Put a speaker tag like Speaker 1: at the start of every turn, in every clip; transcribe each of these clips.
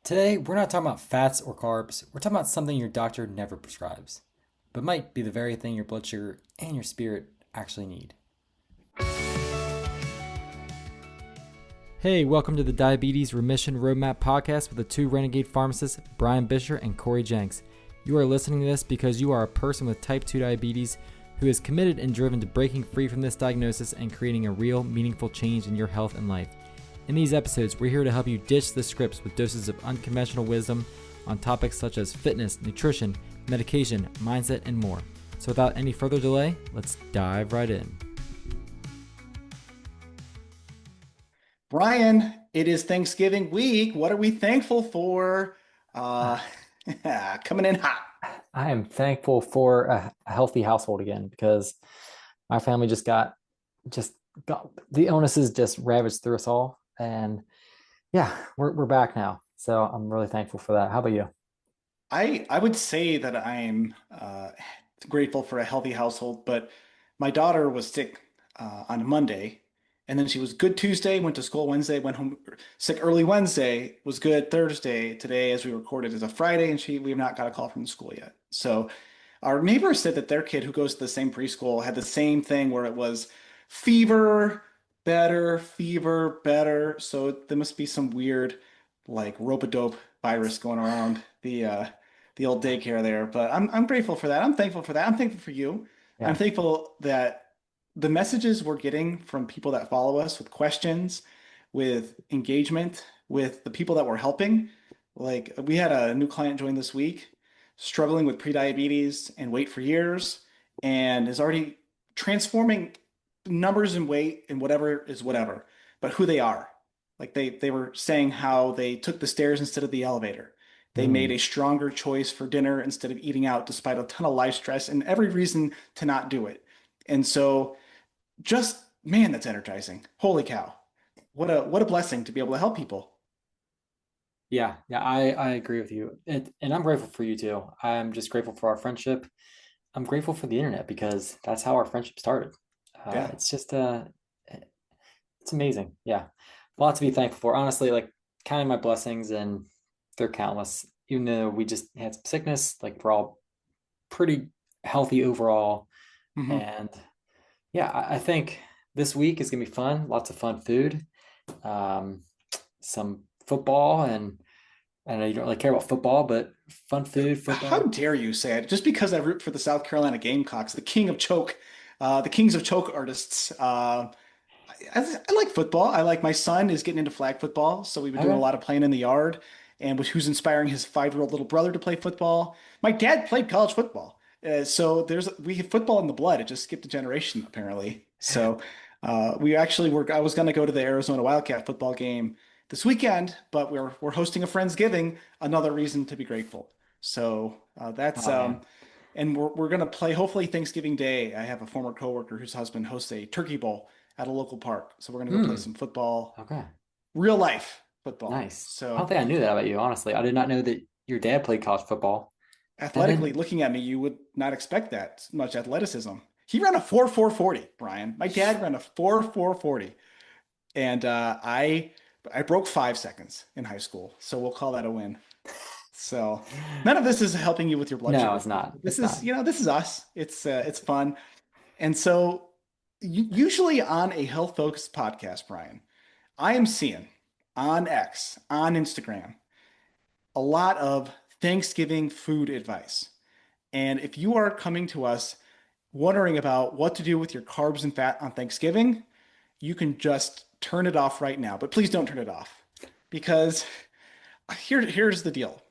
Speaker 1: Today, we're not talking about fats or carbs. We're talking about something your doctor never prescribes, but might be the very thing your blood sugar and your spirit actually need. Hey, welcome to the Diabetes Remission Roadmap podcast with the two renegade pharmacists, Brian Bisher and Cory Jenks. You are listening to this because you are a person with type 2 diabetes who is committed and driven to breaking free from this diagnosis and creating a real, meaningful change in your health and life. In these episodes, we're here to help you ditch the scripts with doses of unconventional wisdom on topics such as fitness, nutrition, medication, mindset, and more. So without any further delay, let's dive right in.
Speaker 2: Brian, it is Thanksgiving week. What are we thankful for? Uh, Coming in hot.
Speaker 3: I am thankful for a healthy household again because my family just got the illnesses just ravaged through us all. And yeah, we're back now. So I'm really thankful for that. How about you?
Speaker 2: I would say that I'm grateful for a healthy household, but my daughter was sick on Monday, and then she was good Tuesday, went to school Wednesday, went home sick early Wednesday, was good Thursday. Today, as we recorded, is a Friday, and we have not got a call from the school yet. So our neighbor said that their kid who goes to the same preschool had the same thing where it was fever, better, fever, better. So there must be some weird like rope-a-dope virus going around the old daycare there. But I'm grateful for that. I'm thankful for that. I'm thankful for you. I'm
Speaker 3: Yeah.
Speaker 2: thankful that the messages we're getting from people that follow us with questions, with engagement, with the people that we're helping. Like we had a new client join this week, struggling with prediabetes and weight for years, and is already transforming numbers and weight and whatever is whatever, but who they are. Like they were saying how they took the stairs instead of the elevator. They made
Speaker 3: Mm.
Speaker 2: a stronger choice for dinner instead of eating out despite a ton of life stress and every reason to not do it. And so just man, that's energizing. Holy cow. What a blessing to be able to help people.
Speaker 3: Yeah, I agree with you. And I'm grateful for you too. I'm just grateful for our friendship. I'm grateful for the internet because that's how our friendship started.
Speaker 2: Yeah.
Speaker 3: It's just it's amazing. Yeah. A lot to be thankful for. Honestly, like counting my blessings and they're countless. Even though we just had some sickness, like we're all pretty healthy overall.
Speaker 2: Hmm.
Speaker 3: And yeah, I think this week is gonna be fun. Lots of fun food, um, some football, and I know you don't really care about football, but fun food,
Speaker 2: How
Speaker 3: football.
Speaker 2: dare you say it? Just because I root for the South Carolina Gamecocks, the king of choke, the kings of choke artists. I like football. I like my son is getting into flag football, so we've been doing a
Speaker 3: Okay.
Speaker 2: lot of playing in the yard, and who's inspiring his 5-year-old little brother to play football. My dad played college football, so we have football in the blood. It just skipped a generation apparently. So we actually were. I was going to go to the Arizona Wildcat football game this weekend, but we're hosting a Friendsgiving. Another reason to be grateful. So that's
Speaker 3: Oh man.
Speaker 2: and we're gonna play hopefully Thanksgiving Day. I have a former coworker whose husband hosts a turkey bowl at a local park. So we're gonna go play
Speaker 3: Hmm.
Speaker 2: some football,
Speaker 3: Okay.
Speaker 2: real life football.
Speaker 3: Nice. I don't
Speaker 2: So
Speaker 3: think I knew that about you, honestly. I did not know that your dad played college football. And
Speaker 2: athletically
Speaker 3: then,
Speaker 2: looking at me, you would not expect that much athleticism. He ran a 4.440, Brian. My dad ran a 4.440. And I broke 5 seconds in high school. So we'll call that a win. So none of this is helping you with your blood
Speaker 3: no,
Speaker 2: sugar.
Speaker 3: it's not.
Speaker 2: This
Speaker 3: It's
Speaker 2: is,
Speaker 3: not.
Speaker 2: this is us. It's fun. And so usually on a health focused podcast, Brian, I am seeing on X, on Instagram, a lot of Thanksgiving food advice. And if you are coming to us wondering about what to do with your carbs and fat on Thanksgiving, you can just turn it off right now. But please don't turn it off because here's the deal.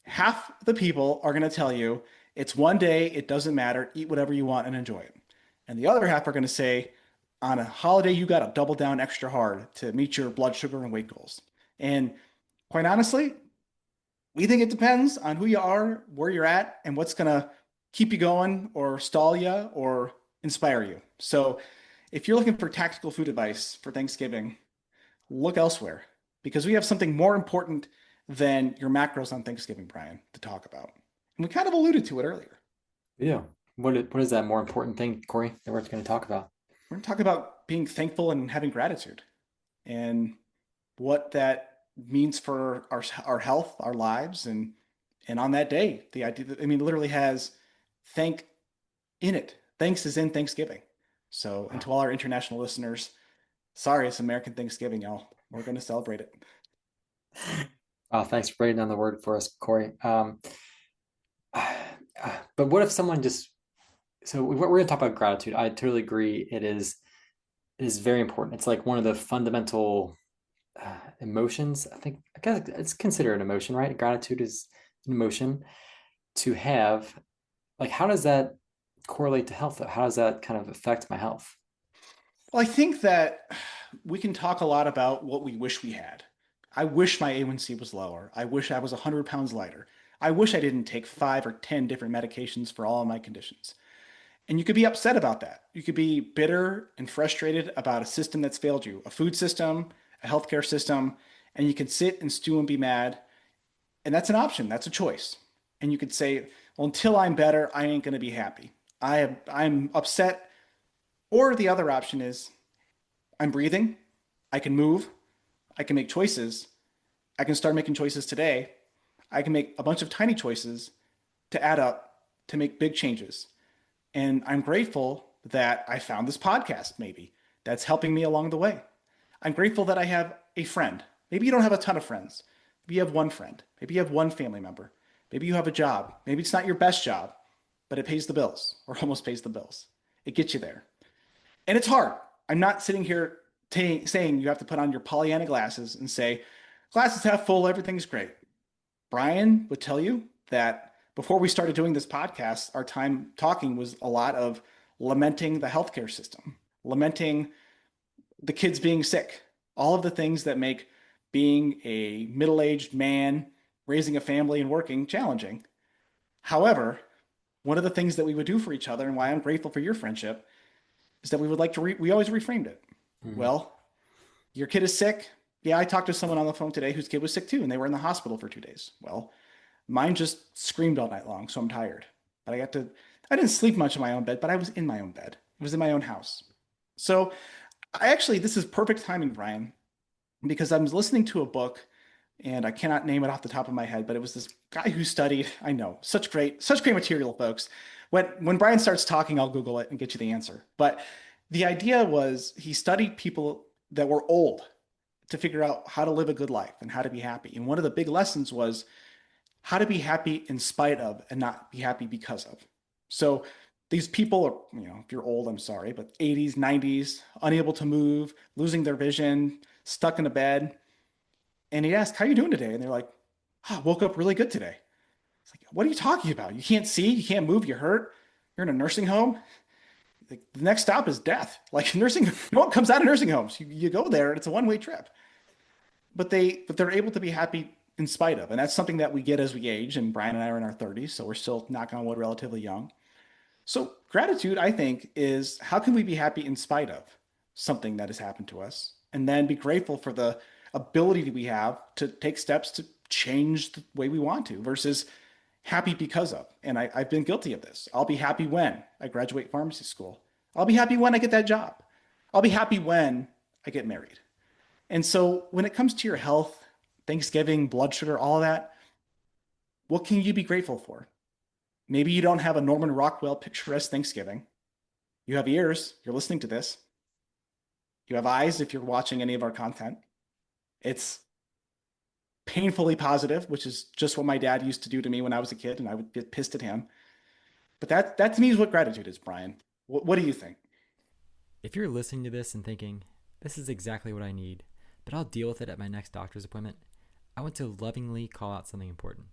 Speaker 2: Half the people are going to tell you it's one day, it doesn't matter, eat whatever you want and enjoy it. And the other half are going to say, on a holiday, you got to double down extra hard to meet your blood sugar and weight goals. And quite honestly, we think it depends on who you are, where you're at, and what's going to keep you going or stall you or inspire you. So if you're looking for tactical food advice for Thanksgiving, look elsewhere because we have something more important than your macros on Thanksgiving, Brian, to talk about. And we kind of alluded to it earlier.
Speaker 3: Yeah. What is that more important thing, Cory, that we're going to talk about?
Speaker 2: We're going to talk about being thankful and having gratitude and what that means for our health, our lives, and on that day, the idea that, I mean, it literally has thank in it. Thanks is in Thanksgiving. So, and
Speaker 3: Wow.
Speaker 2: to all our international listeners, sorry, it's American Thanksgiving, y'all. We're going to celebrate it.
Speaker 3: Wow, thanks for breaking down the word for us, Cory. But what if someone just, so we're going to talk about gratitude. I totally agree. It is very important. It's like one of the fundamental emotions. I guess it's considered an emotion, right? Gratitude is an emotion to have. Like, how does that correlate to health, though? How does that kind of affect my health?
Speaker 2: Well, I think that we can talk a lot about what we wish we had. I wish my A1C was lower. I wish I was 100 pounds lighter. I wish I didn't take 5 or 10 different medications for all of my conditions. And you could be upset about that. You could be bitter and frustrated about a system that's failed you, a food system, a healthcare system, and you could sit and stew and be mad. And that's an option. That's a choice. And you could say, well, until I'm better, I ain't going to be happy. I'm upset. Or the other option is I'm breathing. I can move. I can make choices. I can start making choices today. I can make a bunch of tiny choices to add up to make big changes. And I'm grateful that I found this podcast, maybe that's helping me along the way. I'm grateful that I have a friend. Maybe you don't have a ton of friends. Maybe you have one friend. Maybe you have one family member. Maybe you have a job. Maybe it's not your best job, but it pays the bills or almost pays the bills. It gets you there. And it's hard. I'm not sitting here saying you have to put on your Pollyanna glasses and say, glasses half full, everything's great. Brian would tell you that before we started doing this podcast, our time talking was a lot of lamenting the healthcare system, lamenting the kids being sick, all of the things that make being a middle aged man, raising a family, and working challenging. However, one of the things that we would do for each other and why I'm grateful for your friendship is that we would like to, we always reframed it.
Speaker 3: Mm.
Speaker 2: Well, your kid is sick. Yeah, I talked to someone on the phone today whose kid was sick too, and they were in the hospital for 2 days. Well, mine just screamed all night long, so I'm tired. But I didn't sleep much in my own bed, but I was in my own bed. It was in my own house. So this is perfect timing, Brian, because I was listening to a book and I cannot name it off the top of my head, but it was this guy who studied, I know, such great material, folks. When Brian starts talking, I'll Google it and get you the answer. But the idea was he studied people that were old to figure out how to live a good life and how to be happy. And one of the big lessons was how to be happy in spite of and not be happy because of. So these people are, if you're old, I'm sorry, but 80s, 90s, unable to move, losing their vision, stuck in a bed. And he asked, how are you doing today? And they're like, oh, I woke up really good today. It's like, what are you talking about? You can't see, you can't move, you're hurt, you're in a nursing home. Like, the next stop is death. Like nursing, no one comes out of nursing homes. You go there and it's a one-way trip. But they're able to be happy in spite of. And that's something that we get as we age. And Brian and I are in our 30s, so we're still, knock on wood, relatively young. So gratitude, I think, is how can we be happy in spite of something that has happened to us, and then be grateful for the ability that we have to take steps to change the way we want to versus happy because of. And I've been guilty of this. I'll be happy when I graduate pharmacy school. I'll be happy when I get that job. I'll be happy when I get married. And so when it comes to your health, Thanksgiving, blood sugar, all of that, what can you be grateful for? Maybe you don't have a Norman Rockwell picturesque Thanksgiving. You have ears, you're listening to this. You have eyes if you're watching any of our content. It's painfully positive, which is just what my dad used to do to me when I was a kid, and I would get pissed at him. But that to me is what gratitude is, Brian. What do you think?
Speaker 1: If you're listening to this and thinking, this is exactly what I need, but I'll deal with it at my next doctor's appointment, I want to lovingly call out something important.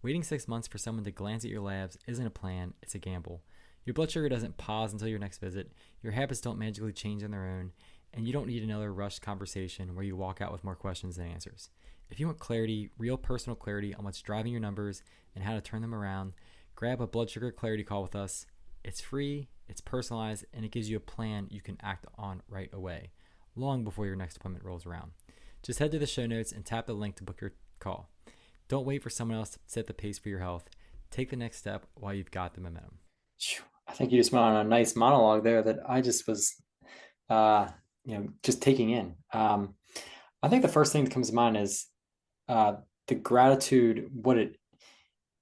Speaker 1: Waiting 6 months for someone to glance at your labs isn't a plan, it's a gamble. Your blood sugar doesn't pause until your next visit, your habits don't magically change on their own, and you don't need another rushed conversation where you walk out with more questions than answers. If you want clarity, real personal clarity on what's driving your numbers and how to turn them around, grab a blood sugar clarity call with us. It's free, it's personalized, and it gives you a plan you can act on right away, long before your next appointment rolls around. Just head to the show notes and tap the link to book your call. Don't wait for someone else to set the pace for your health. Take the next step while you've got the momentum.
Speaker 3: I think you just went on a nice monologue there that I just was, just taking in. I think the first thing that comes to mind is the gratitude,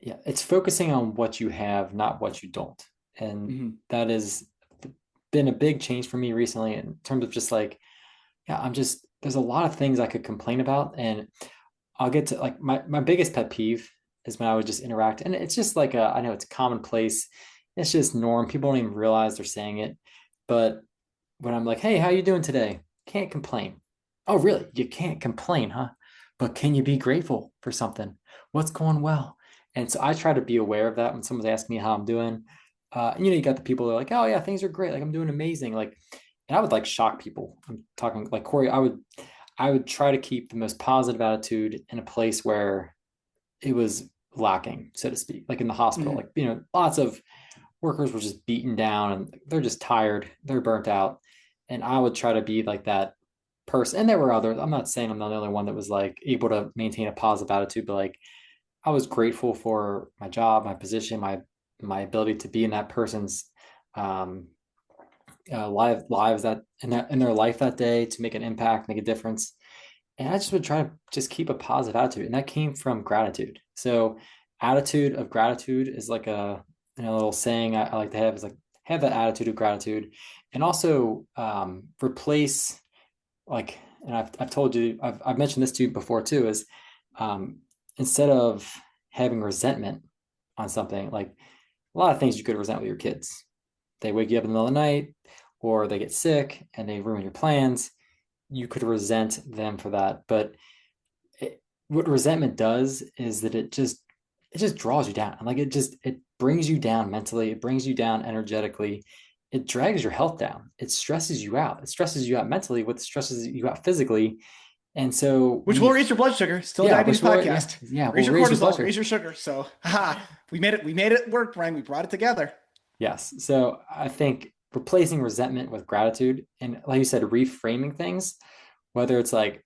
Speaker 3: it's focusing on what you have, not what you don't. And that has been a big change for me recently in terms of just like, yeah, there's a lot of things I could complain about. And I'll get to like my biggest pet peeve is when I would just interact. And it's just like I know it's commonplace. It's just norm. People don't even realize they're saying it. But when I'm like, hey, how you doing today? Can't complain. Oh, really? You can't complain, huh? But can you be grateful for something? What's going well? And so I try to be aware of that when someone's asking me how I'm doing. And you got the people that are like, oh yeah, things are great. Like I'm doing amazing. Like, and I would like shock people. I'm talking like Cory, I would try to keep the most positive attitude in a place where it was lacking, so to speak, like in the hospital. Like, lots of workers were just beaten down and they're just tired, they're burnt out. And I would try to be like that person. And there were others. I'm not saying I'm the only one that was like able to maintain a positive attitude, but like I was grateful for my job, my position, my ability to be in that person's um, lives that in their life that day to make an impact, make a difference. And I just would try to just keep a positive attitude, and that came from gratitude. So, attitude of gratitude is like a little saying I like to have is like have that attitude of gratitude, and also replace like, and I've told you I've mentioned this to you before too is um, instead of having resentment on something like a lot of things you could resent with your kids. They wake you up in the middle of the night, or they get sick and they ruin your plans. You could resent them for that. But what resentment does is that it just draws you down. Like it brings you down mentally. It brings you down energetically. It drags your health down. It stresses you out. It stresses you out mentally, what stresses you out physically. And so
Speaker 2: which will raise your blood sugar. Still
Speaker 3: yeah,
Speaker 2: diabetes podcast. Raise your cortisol, raise your sugar. So we made it. We made it work, Brian. We brought it together.
Speaker 3: Yes. So I think replacing resentment with gratitude and like you said, reframing things, whether it's like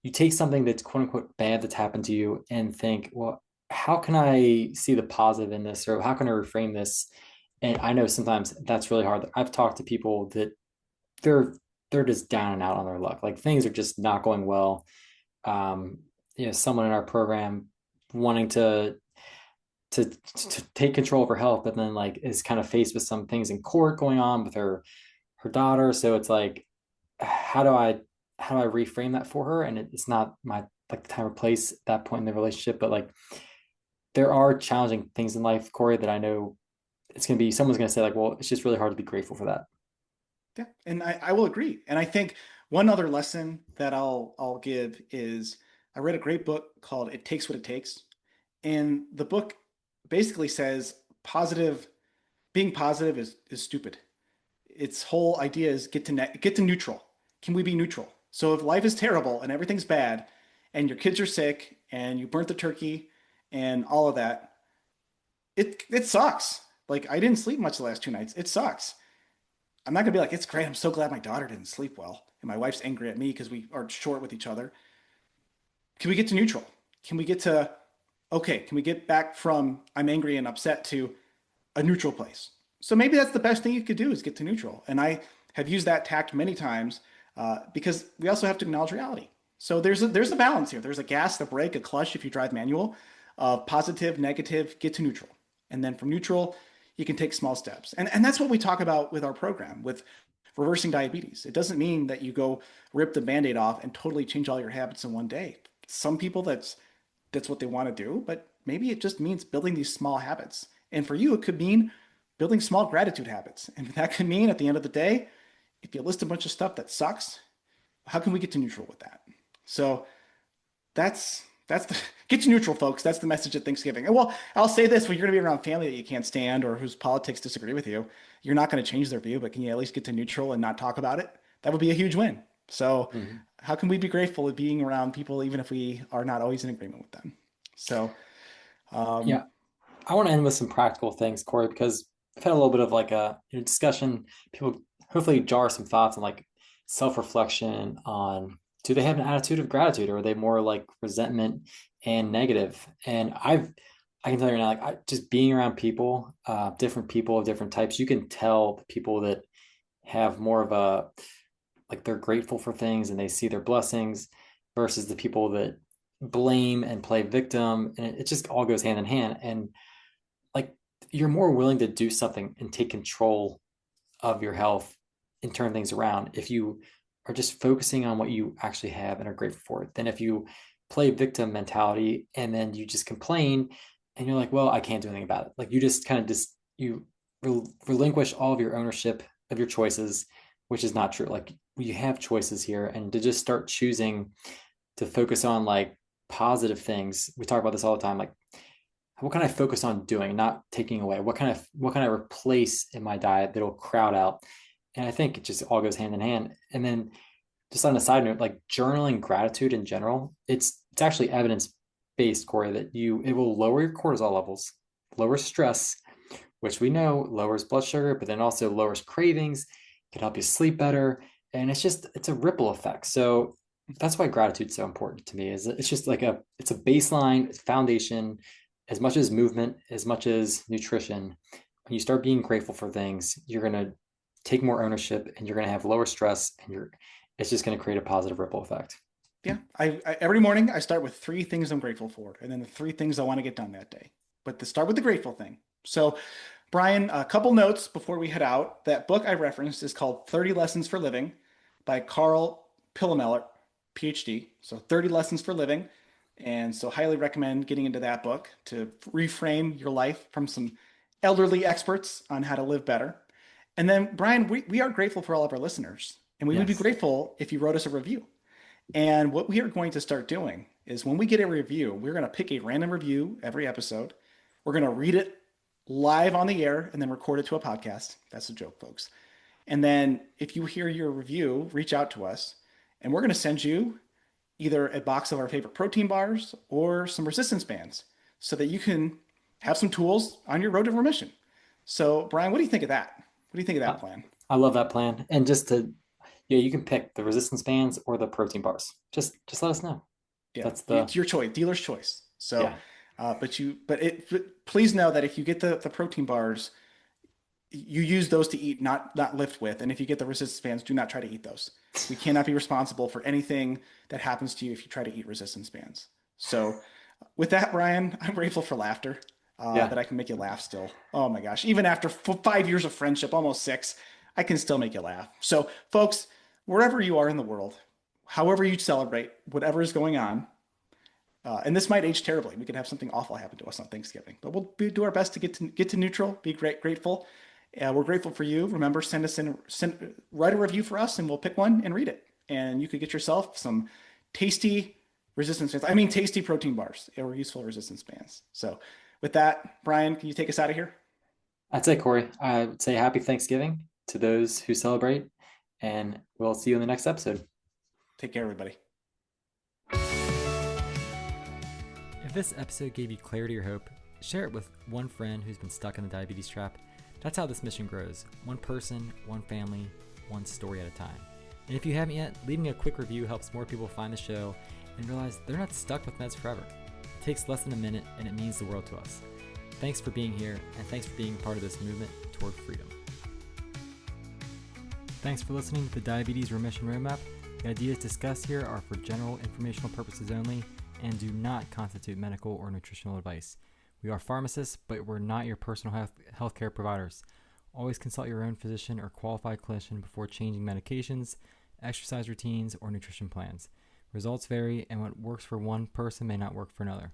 Speaker 3: you take something that's quote unquote bad that's happened to you and think, well, how can I see the positive in this? Or how can I reframe this? And I know sometimes that's really hard. I've talked to people that they're they're just down and out on their luck. Like things are just not going well. Um, someone in our program wanting to take control of her health, but then like is kind of faced with some things in court going on with her daughter. So it's like, how do I reframe that for her? And it's not my like the time or place at that point in the relationship, but like there are challenging things in life, Cory, that I know someone's gonna say like, well, it's just really hard to be grateful for that.
Speaker 2: Yeah, and I will agree. And I think one other lesson that I'll give is I read a great book called It Takes What It Takes. And the book basically says being positive is stupid. Its whole idea is get to neutral. Can we be neutral? So if life is terrible and everything's bad and your kids are sick and you burnt the turkey and all of that, it sucks. Like I didn't sleep much the last 2 nights. It sucks. I'm not gonna be like, it's great. I'm so glad my daughter didn't sleep well. And my wife's angry at me because we are short with each other. Can we get to neutral? Can we get to, okay, can we get back from I'm angry and upset to a neutral place? So maybe that's the best thing you could do is get to neutral. And I have used that tact many times because we also have to acknowledge reality. So there's a balance here. There's a gas, a brake, a clutch if you drive manual, positive, negative, get to neutral. And then from neutral, you can take small steps. And that's what we talk about with our program, with reversing diabetes. It doesn't mean that you go rip the band-aid off and totally change all your habits in one day. Some people that's what they want to do, but maybe it just means building these small habits. And for you, it could mean building small gratitude habits. And that could mean at the end of the day, if you list a bunch of stuff that sucks, how can we get to neutral with that? So that's the get to neutral, folks. That's the message at Thanksgiving. And well, I'll say this: when you're going to be around family that you can't stand or whose politics disagree with you, you're not going to change their view. But can you at least get to neutral and not talk about it? That would be a huge win. So, how can we be grateful of being around people even if we are not always in agreement with them? So,
Speaker 3: Yeah, I want to end with some practical things, Cory, because I've had a little bit of like a discussion. People hopefully jar some thoughts on like self-reflection on do they have an attitude of gratitude or are they more like resentment and negative? And I can tell you now, like just being around different people of different types, you can tell the people that have more of a like they're grateful for things and they see their blessings versus the people that blame and play victim, and it just all goes hand in hand. And like you're more willing to do something and take control of your health and turn things around if you are just focusing on what you actually have and are grateful for it than if you play victim mentality and then you just complain and you're like, well, I can't do anything about it. Like you just kind of just you relinquish all of your ownership of your choices, which is not true. Like you have choices here, and to just start choosing to focus on like positive things. We talk about this all the time. Like what can I focus on doing, not taking away? What can I replace in my diet that'll crowd out? And I think it just all goes hand in hand. And then just on a side note, like journaling gratitude in general, it's actually evidence based, Cory, that it will lower your cortisol levels, lower stress, which we know lowers blood sugar, but then also lowers cravings, can help you sleep better. And it's a ripple effect. So that's why gratitude's so important to me. Is it's just like it's a baseline foundation, as much as movement, as much as nutrition. When you start being grateful for things, you're gonna take more ownership, and you're gonna have lower stress, and it's just gonna create a positive ripple effect.
Speaker 2: Yeah, I every morning I start with 3 things I'm grateful for, and then the 3 things I want to get done that day. But to start with the grateful thing. So, Brian, a couple notes before we head out. That book I referenced is called 30 Lessons for Living by Carl Pillameller, PhD. So 30 Lessons for Living. And so highly recommend getting into that book to reframe your life from some elderly experts on how to live better. And then, Brian, we are grateful for all of our listeners, and we would be
Speaker 3: Yes.
Speaker 2: grateful if you wrote us a review. And what we are going to start doing is when we get a review, we're going to pick a random review every episode. We're going to read it live on the air and then record it to a podcast. That's a joke, folks. And then if you hear your review, reach out to us, and we're going to send you either a box of our favorite protein bars or some resistance bands so that you can have some tools on your road to remission. So, Brian, what do you think of that? What do you think of
Speaker 3: I,
Speaker 2: that plan?
Speaker 3: I love that plan. And yeah, you can pick the resistance bands or the protein bars. Just let us know.
Speaker 2: Yeah,
Speaker 3: That's
Speaker 2: it's your choice, dealer's choice. So,
Speaker 3: yeah.
Speaker 2: but please know that if you get the protein bars, you use those to eat, not lift with. And if you get the resistance bands, do not try to eat those. We cannot be responsible for anything that happens to you if you try to eat resistance bands. So, with that, Brian, I'm grateful for laughter.
Speaker 3: Yeah.
Speaker 2: That I can make you laugh still. Oh my gosh, even after 5 years of friendship, almost 6, I can still make you laugh. So, folks, wherever you are in the world, however you celebrate, whatever is going on, and this might age terribly. We could have something awful happen to us on Thanksgiving, but do our best to get to neutral. Be grateful. We're grateful for you. Remember, write a review for us, and we'll pick one and read it. And you could get yourself some tasty resistance bands. I mean, tasty protein bars or useful resistance bands. So, with that, Brian, can you take us out of here?
Speaker 3: That's it, Cory. I would say happy Thanksgiving to those who celebrate, and we'll see you in the next episode.
Speaker 2: Take care, everybody.
Speaker 1: If this episode gave you clarity or hope, share it with one friend who's been stuck in the diabetes trap. That's how this mission grows. One person, one family, one story at a time. And if you haven't yet, leaving a quick review helps more people find the show and realize they're not stuck with meds forever. It takes less than a minute, and it means the world to us. Thanks for being here, and thanks for being part of this movement toward freedom. Thanks for listening to the Diabetes Remission Roadmap. The ideas discussed here are for general informational purposes only and do not constitute medical or nutritional advice. We are pharmacists, but we're not your personal healthcare providers. Always consult your own physician or qualified clinician before changing medications, exercise routines, or nutrition plans. Results vary, and what works for one person may not work for another.